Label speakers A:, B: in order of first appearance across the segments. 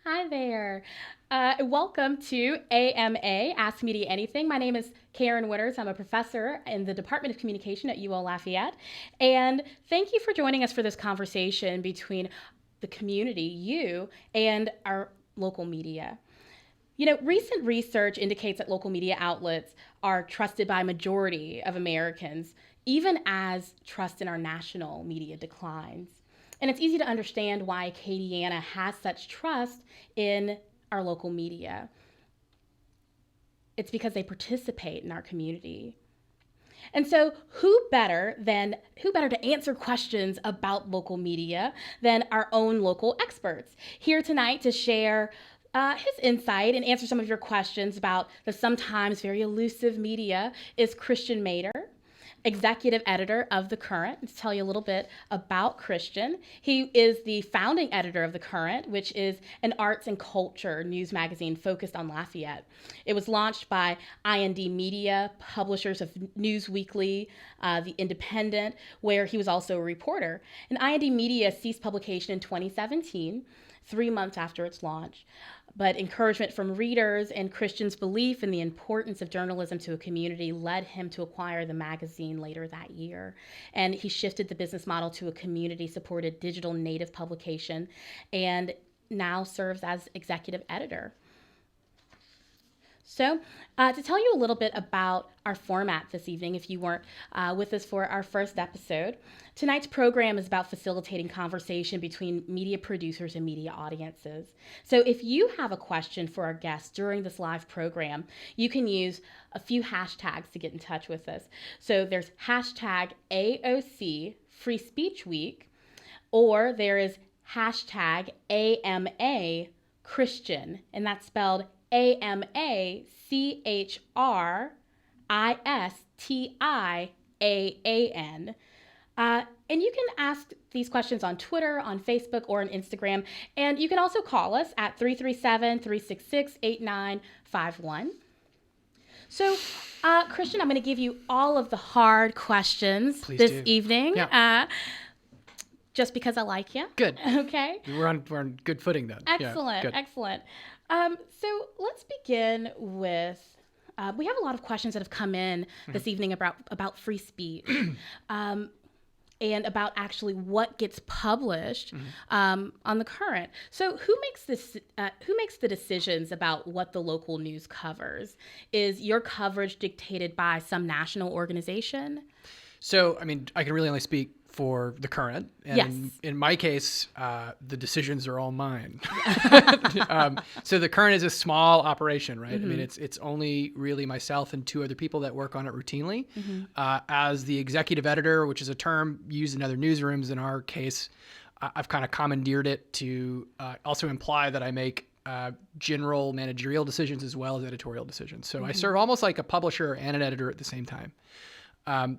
A: Hi there. Welcome to AMA, Ask Media Anything. My name is Karen Witters. I'm a professor in the Department of Communication at UL Lafayette. And thank you for joining us for this conversation between the community, you, and our local media. Recent research indicates that local media outlets are trusted by a majority of Americans, even as trust in our national media declines. And it's easy to understand why Acadiana has such trust in our local media. It's because they participate in our community. And so who better to answer questions about local media than our own local experts? Here tonight to share his insight and answer some of your questions about the sometimes very elusive media is Christiaan Mader, executive editor of The Current. To tell you a little bit about Christiaan, he is the founding editor of The Current, which is an arts and culture news magazine focused on Lafayette. It was launched by IND Media, publishers of News Weekly, The Independent, where he was also a reporter. And IND Media ceased publication in 2017, 3 months after its launch. But encouragement from readers and Christiaan's belief in the importance of journalism to a community led him to acquire the magazine later that year. And he shifted the business model to a community-supported digital native publication and now serves as executive editor. So to tell you a little bit about our format this evening, if you weren't with us for our first episode, tonight's program is about facilitating conversation between media producers and media audiences. So if you have a question for our guests during this live program, you can use a few hashtags to get in touch with us. So there's hashtag AOC Free Speech Week, or there is hashtag AMA Christiaan, and that's spelled AMACHRISTIAAN. And you can ask these questions on Twitter, on Facebook, or on Instagram. And you can also call us at 337-366-8951. So, Christiaan, I'm going to give you all of the hard questions this evening.
B: Yeah.
A: Just because I like you.
B: Good.
A: Okay.
B: We're on good footing then.
A: Excellent.
B: Yeah,
A: Excellent. So let's begin with, we have a lot of questions that have come in this evening about free speech and about actually what gets published on The Current. So who makes the decisions about what the local news covers? Is your coverage dictated by some national organization?
B: So, I mean, I can really only speak for The Current. And
A: yes.
B: in my case, the decisions are all mine. So The Current is a small operation, right? I mean, it's only really myself and 2 other people that work on it routinely. As the executive editor, which is a term used in other newsrooms, in our case, I've kind of commandeered it to also imply that I make general managerial decisions as well as editorial decisions. So I serve almost like a publisher and an editor at the same time.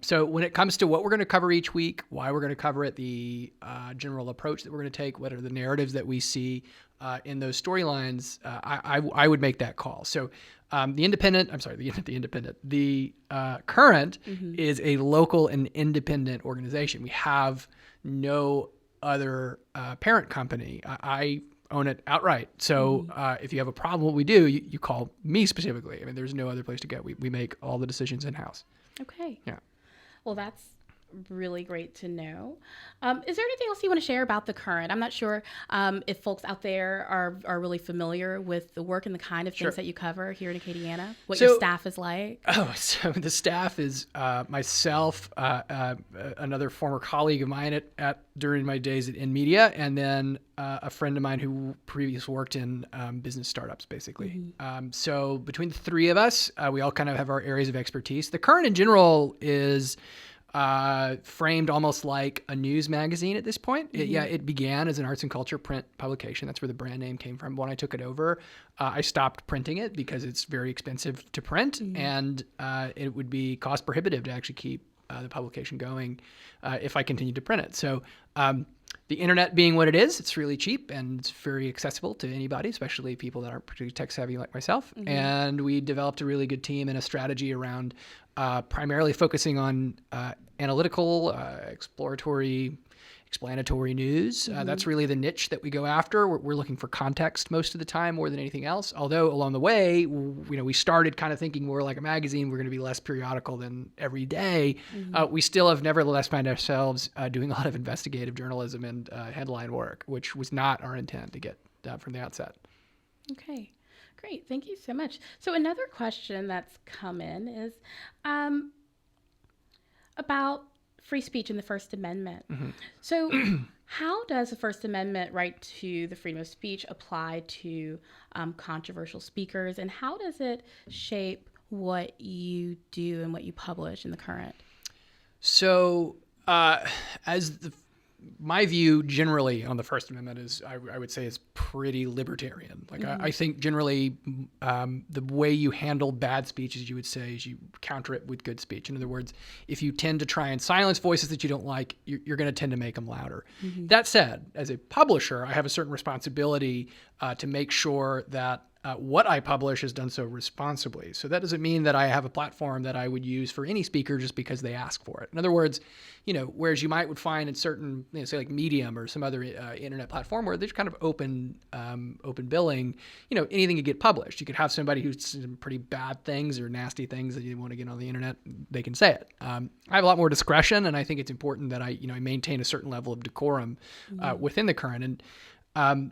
B: So when it comes to what we're going to cover each week, why we're going to cover it, the general approach that we're going to take, what are the narratives that we see in those storylines, I would make that call. So the Current is a local and independent organization. We have no other parent company. I own it outright. So if you have a problem with what we do, you call me specifically. I mean, there's no other place to go. We make all the decisions in-house.
A: Okay.
B: Yeah.
A: Well, that's really great to know. Is there anything else you want to share about The Current? I'm not sure if folks out there are really familiar with the work and the kind of things that you cover here in Acadiana, what your staff is like.
B: Oh, so the staff is myself, another former colleague of mine during my days in media, and then a friend of mine who previously worked in business startups, basically. So between the 3 of us, we all kind of have our areas of expertise. The Current in general is framed almost like a news magazine at this point. It began as an arts and culture print publication. That's where the brand name came from. When I took it over, I stopped printing it because it's very expensive to print, and it would be cost prohibitive to actually keep the publication going if I continued to print it. So the internet being what it is, it's really cheap and it's very accessible to anybody, especially people that aren't particularly tech savvy like myself. And we developed a really good team and a strategy around primarily focusing on analytical, exploratory, explanatory news. That's really the niche that we go after. We're looking for context most of the time more than anything else. Although along the way, we started kind of thinking more like a magazine. We're going to be less periodical than every day. We still have nevertheless find ourselves doing a lot of investigative journalism and headline work, which was not our intent to get from the outset.
A: Okay, great. Thank you so much. So another question that's come in is about free speech and the First Amendment. So how does the First Amendment right to the freedom of speech apply to controversial speakers, and how does it shape what you do and what you publish in the current?
B: So my view generally on the First Amendment is, I would say, is pretty libertarian. Like I think generally the way you handle bad speech, as you would say, is you counter it with good speech. In other words, if you tend to try and silence voices that you don't like, you're going to tend to make them louder. That said, as a publisher, I have a certain responsibility to make sure that what I publish is done so responsibly. So that doesn't mean that I have a platform that I would use for any speaker just because they ask for it. In other words, whereas you would find in certain, say like Medium or some other internet platform where there's kind of open billing, anything could get published. You could have somebody who's some pretty bad things or nasty things that you want to get on the internet, they can say it. I have a lot more discretion, and I think it's important that I maintain a certain level of decorum within the current. And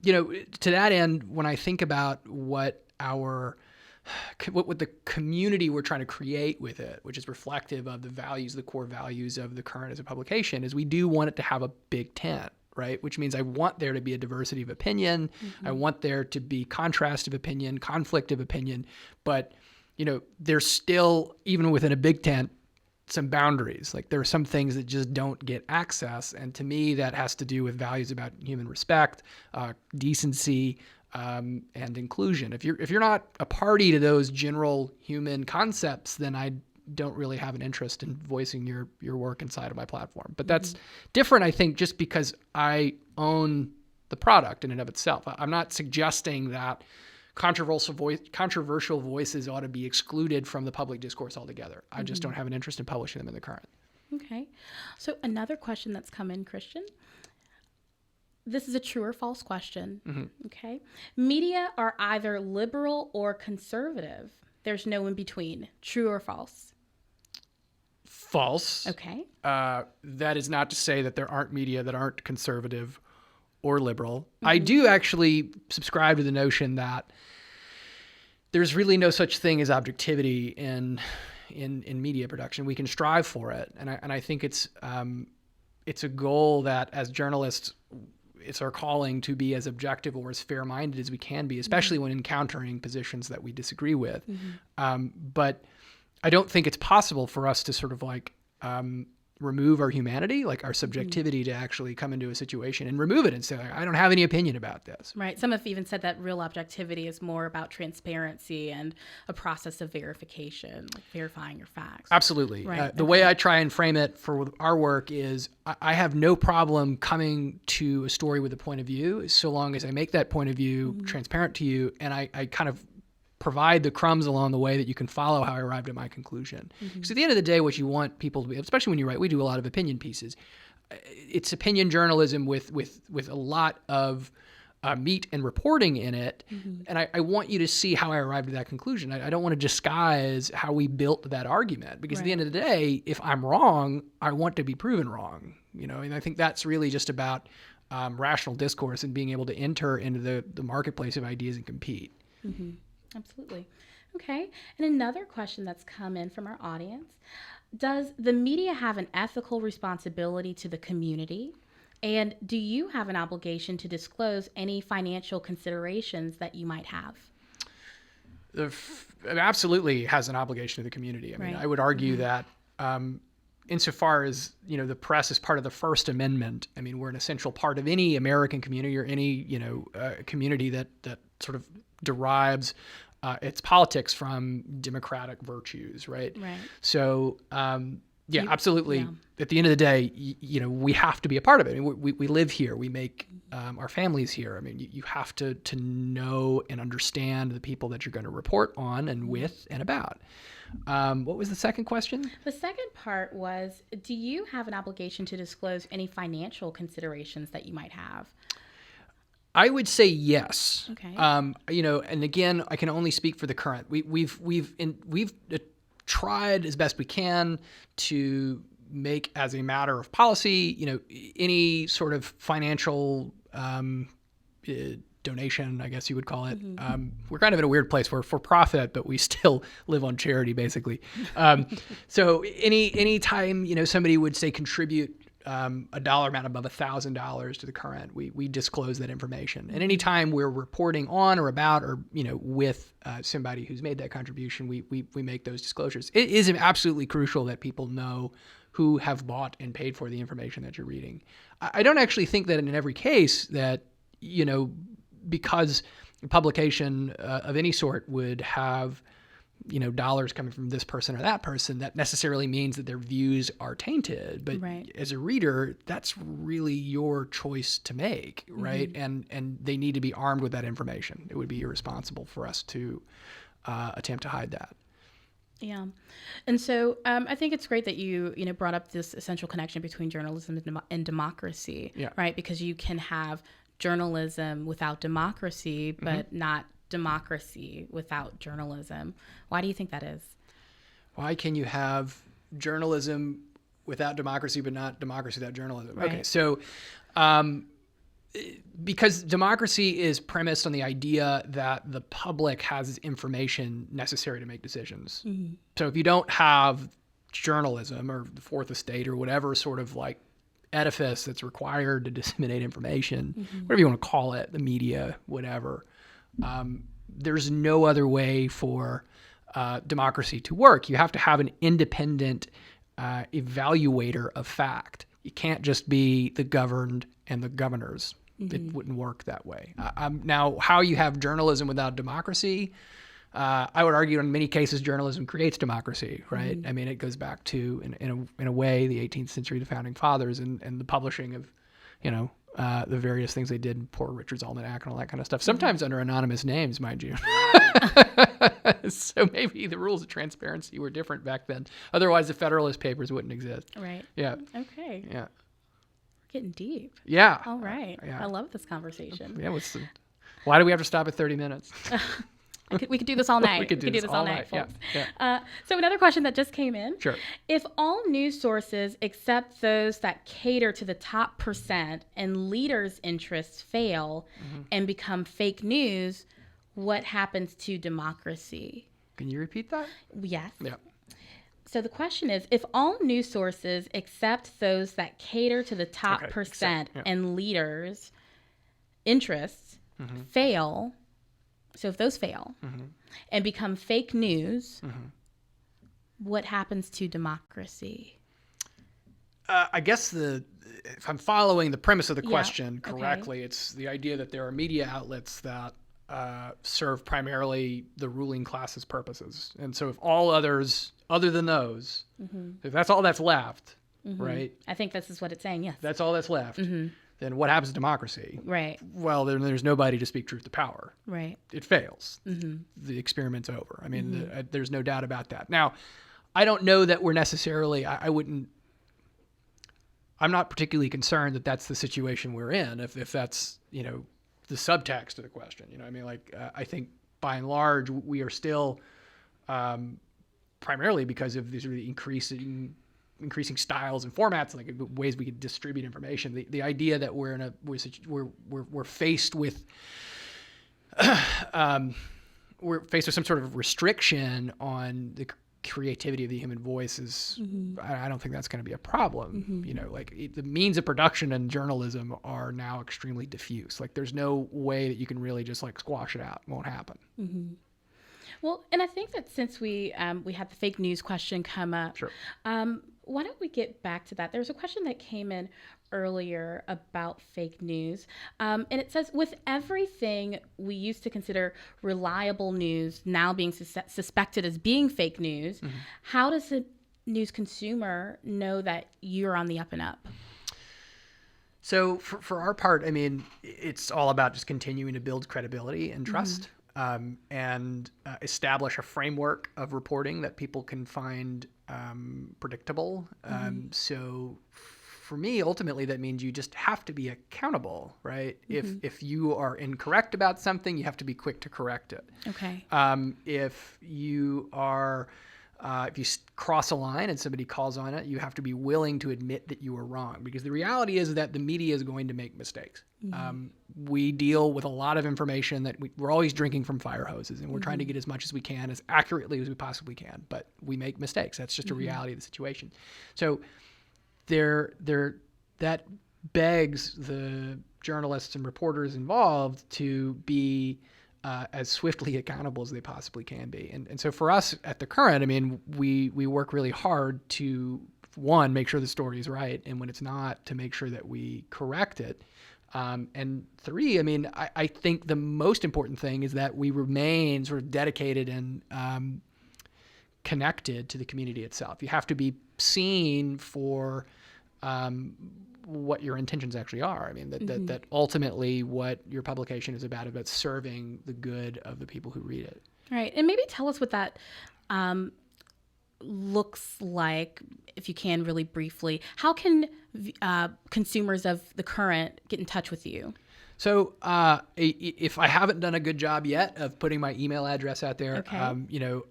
B: to that end, when I think about what the community we're trying to create with it, which is reflective of the core values of the current as a publication, is we do want it to have a big tent, right? Which means I want there to be a diversity of opinion. I want there to be contrast of opinion, conflict of opinion. But, there's still, even within a big tent, some boundaries. Like there are some things that just don't get access. And to me, that has to do with values about human respect, decency, and inclusion. If you're not a party to those general human concepts, then I don't really have an interest in voicing your work inside of my platform. But that's different, I think, just because I own the product in and of itself. I'm not suggesting that controversial voices ought to be excluded from the public discourse altogether. I just don't have an interest in publishing them in the current.
A: Okay. So another question that's come in, Christian. This is a true or false question. Okay. Media are either liberal or conservative. There's no in between. True or false?
B: False.
A: Okay.
B: That is not to say that there aren't media that aren't conservative or liberal. I do actually subscribe to the notion that there's really no such thing as objectivity in media production. We can strive for it, and I think it's a goal that as journalists, it's our calling to be as objective or as fair-minded as we can be, especially when encountering positions that we disagree with. But I don't think it's possible for us to sort of like remove our humanity, like our subjectivity, to actually come into a situation and remove it and say, I don't have any opinion about this.
A: Right. Some have even said that real objectivity is more about transparency and a process of verification, like verifying your facts.
B: Absolutely.
A: Right.
B: The way I try and frame it for our work is I have no problem coming to a story with a point of view, so long as I make that point of view transparent to you, and I kind of provide the crumbs along the way that you can follow how I arrived at my conclusion. Because at the end of the day, what you want people to be, especially when you write, we do a lot of opinion pieces. It's opinion journalism with a lot of meat and reporting in it. And I want you to see how I arrived at that conclusion. I don't want to disguise how we built that argument, because at the end of the day, if I'm wrong, I want to be proven wrong. And I think that's really just about rational discourse and being able to enter into the marketplace of ideas and compete.
A: Absolutely. Okay. And another question that's come in from our audience. Does the media have an ethical responsibility to the community? And do you have an obligation to disclose any financial considerations that you might have?
B: It absolutely has an obligation to the community. I mean, I would argue that insofar as, the press is part of the First Amendment, I mean, we're an essential part of any American community or any, community that sort of derives its politics from democratic virtues, right?
A: Right.
B: So Yeah, absolutely. At the end of the day, we have to be a part of it. I mean, we live here. We make our families here. I mean, you have to know and understand the people that you're going to report on and with and about. What was the second question?
A: The second part was, do you have an obligation to disclose any financial considerations that you might have?
B: I would say yes.
A: Okay.
B: And again, I can only speak for the current. We've tried as best we can to make, as a matter of policy, any sort of financial donation, I guess you would call it. We're kind of in a weird place. We're for profit, but we still live on charity, basically. So any time somebody would say contribute a dollar amount above $1,000 to the current, we disclose that information. And anytime we're reporting on or about or with somebody who's made that contribution, we make those disclosures. It is absolutely crucial that people know who have bought and paid for the information that you're reading. I don't actually think that in every case that because a publication of any sort would have dollars coming from this person or that person, that necessarily means that their views are tainted. But as a reader, that's really your choice to make, right? And they need to be armed with that information. It would be irresponsible for us to attempt to hide that.
A: Yeah. And so I think it's great that you brought up this essential connection between journalism and democracy, right? Because you can have journalism without democracy, but not democracy without journalism. Why do you think that is?
B: Why can you have journalism without democracy, but not democracy without journalism?
A: Right.
B: Okay, so because democracy is premised on the idea that the public has information necessary to make decisions. So if you don't have journalism or the fourth estate or whatever sort of like edifice that's required to disseminate information, whatever you want to call it, the media, whatever, there's no other way for democracy to work. You have to have an independent evaluator of fact. You can't just be the governed and the governors. It wouldn't work that way. Now, how you have journalism without democracy, I would argue in many cases journalism creates democracy, right? I mean, it goes back to, in a way, the 18th century, the founding fathers, and the publishing of, the various things they did, Poor Richard's Almanac and all that kind of stuff, sometimes under anonymous names, mind you. So maybe the rules of transparency were different back then. Otherwise, the Federalist Papers wouldn't exist.
A: Right.
B: Yeah.
A: Okay.
B: Yeah.
A: Getting deep.
B: Yeah.
A: All right.
B: Yeah.
A: I love this conversation.
B: Yeah. Why do we have to stop at 30 minutes?
A: We could do this all night.
B: We could do this all night,
A: folks.
B: Yeah.
A: So another question that just came in.
B: Sure.
A: If all news sources except those that cater to the top percent and leaders' interests fail and become fake news, what happens to democracy?
B: Can you repeat that?
A: Yes.
B: Yeah.
A: So the question is, if all news sources except those that cater to the top percent and leaders' interests fail, so if those fail and become fake news, what happens to democracy?
B: I guess if I'm following the premise of the question correctly, it's the idea that there are media outlets that serve primarily the ruling class's purposes. And so if all others, other than those, if that's all that's left, right?
A: I think this is what it's saying, yes.
B: That's all that's left. Then what happens to democracy?
A: Right.
B: Well, then there's nobody to speak truth to power.
A: Right.
B: It fails. The experiment's over. I mean, there's no doubt about that. Now, I don't know that we're necessarily, I'm not particularly concerned that that's the situation we're in, if that's, the subtext of the question. I mean, I think by and large, we are still, primarily because of these really increasing styles and formats, like ways we could distribute information. The idea that we're faced with some sort of restriction on the creativity of the human voice is, I don't think that's going to be a problem. The means of production in journalism are now extremely diffuse. Like there's no way that you can really just squash it out. It won't happen.
A: Well, and I think that since we had the fake news question come up,
B: Sure.
A: Why don't we get back to that? There was a question that came in earlier about fake news. And it says, with everything we used to consider reliable news now being suspected as being fake news, how does it news consumer know that you're on the up and up?
B: So for our part, I mean, it's all about just continuing to build credibility and trust, and establish a framework of reporting that people can find predictable. So for me, ultimately, that means you just have to be accountable, right? If you are incorrect about something, you have to be quick to correct it.
A: Okay.
B: If you are if you cross a line and somebody calls on it, you have to be willing to admit that you were wrong, because the reality is that the media is going to make mistakes. We deal with a lot of information that we're always drinking from fire hoses, and we're trying to get as much as we can, as accurately as we possibly can, but we make mistakes. That's just a reality of the situation. So that begs the journalists and reporters involved to be as swiftly accountable as they possibly can be. And so for us at The Current, I mean, we work really hard to, one, make sure the story is right, and when it's not, to make sure that we correct it. And three, I mean, I think the most important thing is that we remain sort of dedicated and connected to the community itself. You have to be seen for what your intentions actually are. I mean, that ultimately what your publication is about serving the good of the people who read it.
A: Right. And maybe tell us what that looks like, if you can, really briefly. How can consumers of The Current get in touch with you?
B: So if I haven't done a good job yet of putting my email address out there,
A: Okay.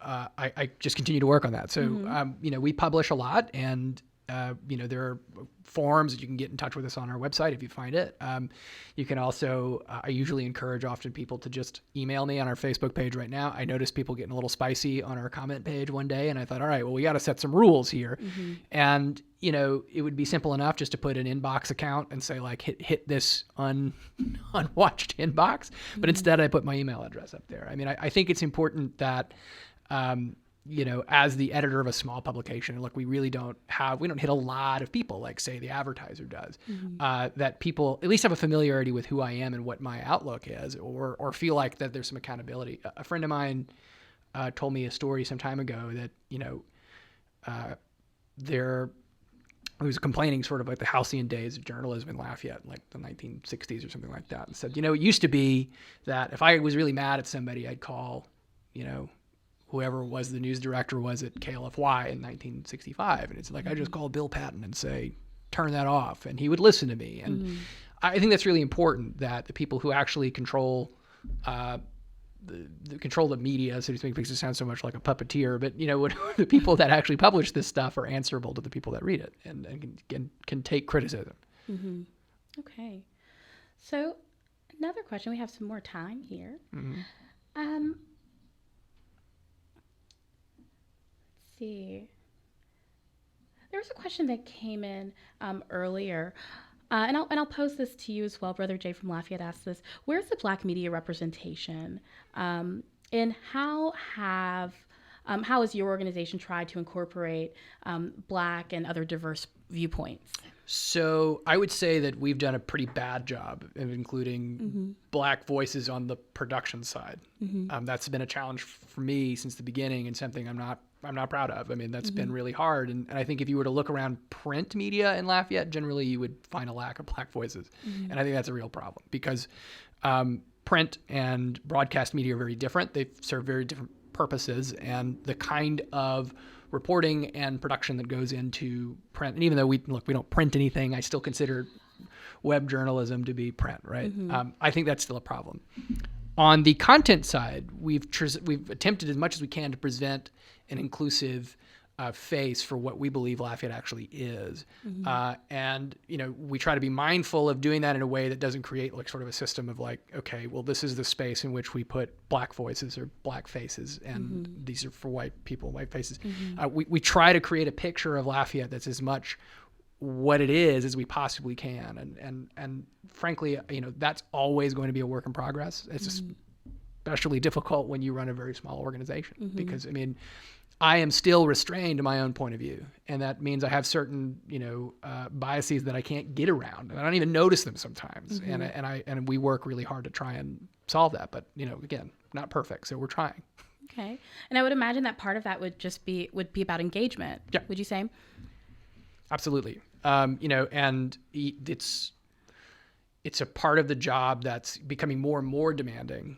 B: I just continue to work on that. So, we publish a lot, and there are forums that you can get in touch with us on our website if you find it. You can also, I usually encourage often people to just email me on our Facebook page right now. I noticed people getting a little spicy on our comment page one day, and I thought, all right, well, we got to set some rules here. And, it would be simple enough just to put an inbox account and say, like, hit this unwatched inbox. But instead I put my email address up there. I mean, I think it's important that, as the editor of a small publication, look, we don't hit a lot of people like, say, the advertiser does, that people at least have a familiarity with who I am and what my outlook is, or feel like that there's some accountability. A friend of mine told me a story some time ago that, he was complaining sort of like the halcyon days of journalism in Lafayette, like the 1960s or something like that, and said, it used to be that if I was really mad at somebody, I'd call, whoever was the news director was at KLFY in 1965. And it's like, I just called Bill Patton and say, turn that off. And he would listen to me. And I think that's really important, that the people who actually control the media, so to speak, makes it sound so much like a puppeteer, but the people that actually publish this stuff are answerable to the people that read it and can take criticism.
A: Okay. So another question, we have some more time here. See. There was a question that came in earlier, and I'll pose this to you as well. Brother Jay from Lafayette asked this: where's the Black media representation, and how has your organization tried to incorporate Black and other diverse viewpoints?
B: So I would say that we've done a pretty bad job of including Black voices on the production side. That's been a challenge for me since the beginning, and something I'm not proud of. I mean, that's been really hard. And I think if you were to look around print media in Lafayette, generally you would find a lack of Black voices. And I think that's a real problem, because print and broadcast media are very different. They serve very different purposes, and the kind of reporting and production that goes into print. And even though we don't print anything, I still consider web journalism to be print, right? I think that's still a problem. On the content side, we've attempted as much as we can to present an inclusive face for what we believe Lafayette actually is. And, we try to be mindful of doing that in a way that doesn't create like sort of a system of like, okay, well, this is the space in which we put Black voices or Black faces, and these are for white people, white faces. We try to create a picture of Lafayette that's as much what it is as we possibly can. And frankly, that's always going to be a work in progress. It's especially difficult when you run a very small organization, because, I mean, I am still restrained to my own point of view. And that means I have certain, biases that I can't get around, and I don't even notice them sometimes. And we work really hard to try and solve that. But, again, not perfect. So we're trying.
A: Okay. And I would imagine that part of that would be about engagement.
B: Yeah.
A: Would you say?
B: Absolutely. And it's a part of the job that's becoming more and more demanding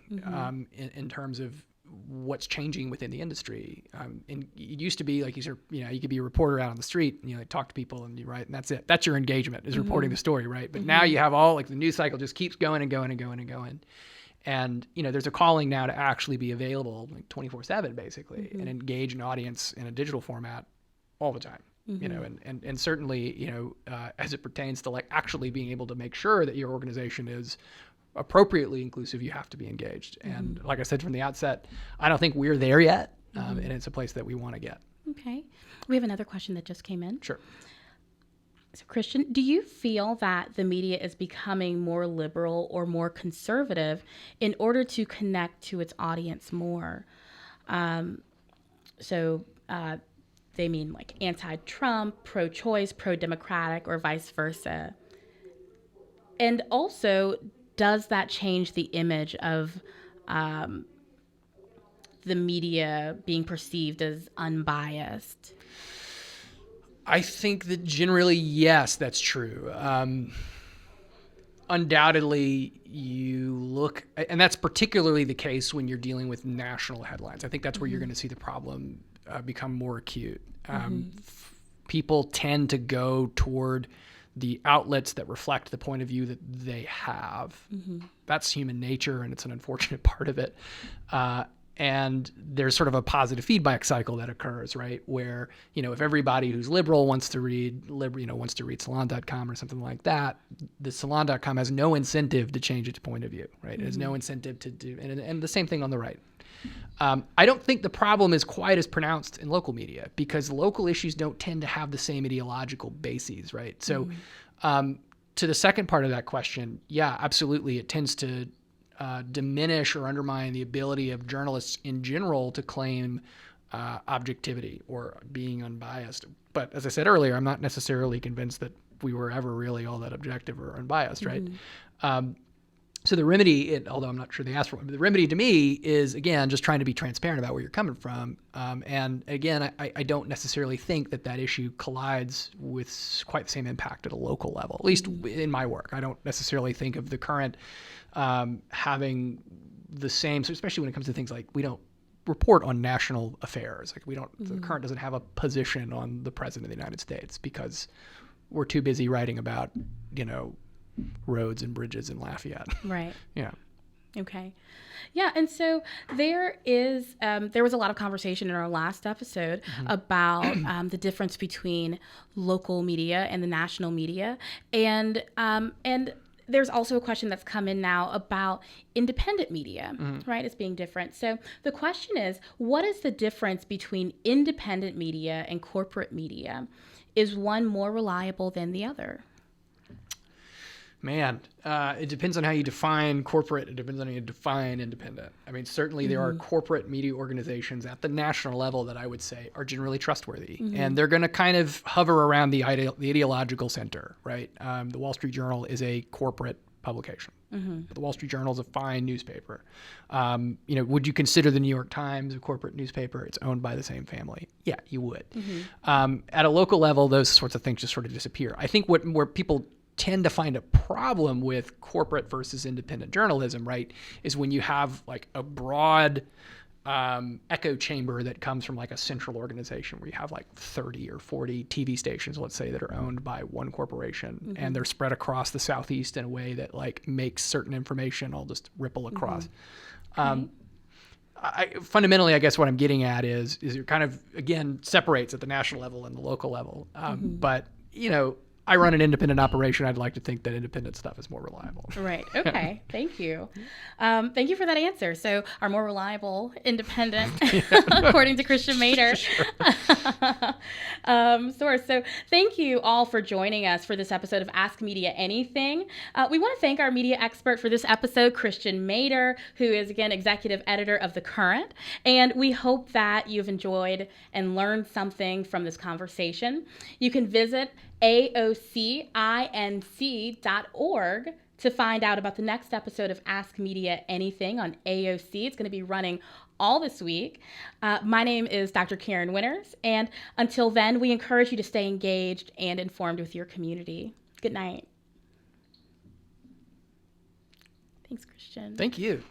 B: in terms of what's changing within the industry. And it used to be like you could be a reporter out on the street and like talk to people and you write, and that's it. That's your engagement, is reporting the story, right? But now you have all like the news cycle just keeps going and going and going and going. And there's a calling now to actually be available like 24/7 basically and engage an audience in a digital format all the time. And certainly, as it pertains to like actually being able to make sure that your organization is appropriately inclusive, you have to be engaged. And like I said from the outset, I don't think we're there yet. And it's a place that we want to get.
A: Okay. We have another question that just came in.
B: Sure.
A: So Christiaan, do you feel that the media is becoming more liberal or more conservative in order to connect to its audience more? They mean like anti-Trump, pro-choice, pro-democratic, or vice versa. And also, does that change the image of the media being perceived as unbiased?
B: I think that generally, yes, that's true. Undoubtedly, you look, and that's particularly the case when you're dealing with national headlines. I think that's where you're going to see the problem become more acute. People tend to go toward the outlets that reflect the point of view that they have. That's human nature, and it's an unfortunate part of it. And there's sort of a positive feedback cycle that occurs, right? Where, if everybody who's liberal wants to read salon.com or something like that, the salon.com has no incentive to change its point of view, right? It has no incentive to do, and the same thing on the right. I don't think the problem is quite as pronounced in local media because local issues don't tend to have the same ideological bases, right? So to the second part of that question, yeah, absolutely. It tends to diminish or undermine the ability of journalists in general to claim objectivity or being unbiased. But as I said earlier, I'm not necessarily convinced that we were ever really all that objective or unbiased, right? So the remedy, although I'm not sure they asked for it, but the remedy to me is, again, just trying to be transparent about where you're coming from. And again, I don't necessarily think that issue collides with quite the same impact at a local level, at least in my work. I don't necessarily think of the current having the same, so especially when it comes to things like we don't report on national affairs. Like the current doesn't have a position on the president of the United States because we're too busy writing about, roads and bridges in Lafayette.
A: Right.
B: Yeah.
A: Okay. Yeah. And so there was a lot of conversation in our last episode about the difference between local media and the national media. And there's also a question that's come in now about independent media, right? It's being different. So the question is, what is the difference between independent media and corporate media? Is one more reliable than the other?
B: Man, it depends on how you define corporate. It depends on how you define independent. I mean, certainly there are corporate media organizations at the national level that I would say are generally trustworthy. And they're going to kind of hover around the ideological center, right? The Wall Street Journal is a corporate publication. The Wall Street Journal is a fine newspaper. Would you consider the New York Times a corporate newspaper? It's owned by the same family. Yeah, you would. At a local level, those sorts of things just sort of disappear. I think where people tend to find a problem with corporate versus independent journalism, right, is when you have like a broad echo chamber that comes from like a central organization where you have like 30 or 40 TV stations, let's say, that are owned by one corporation and they're spread across the Southeast in a way that like makes certain information all just ripple across. Fundamentally, I guess what I'm getting at is it kind of, again, separates at the national level and the local level. But, I run an independent operation. I'd like to think that independent stuff is more reliable.
A: Right. Okay. Thank you. Thank you for that answer. So our more reliable, independent, according to Christiaan Mader, source. So thank you all for joining us for this episode of Ask Media Anything. We want to thank our media expert for this episode, Christiaan Mader, who is, again, executive editor of The Current. And we hope that you've enjoyed and learned something from this conversation. You can visit AOCINC.org to find out about the next episode of Ask Media Anything on AOC. It's going to be running all this week. My name is Dr. Karen Winters, and until then, we encourage you to stay engaged and informed with your community. Good night. Thanks, Christian.
B: Thank you.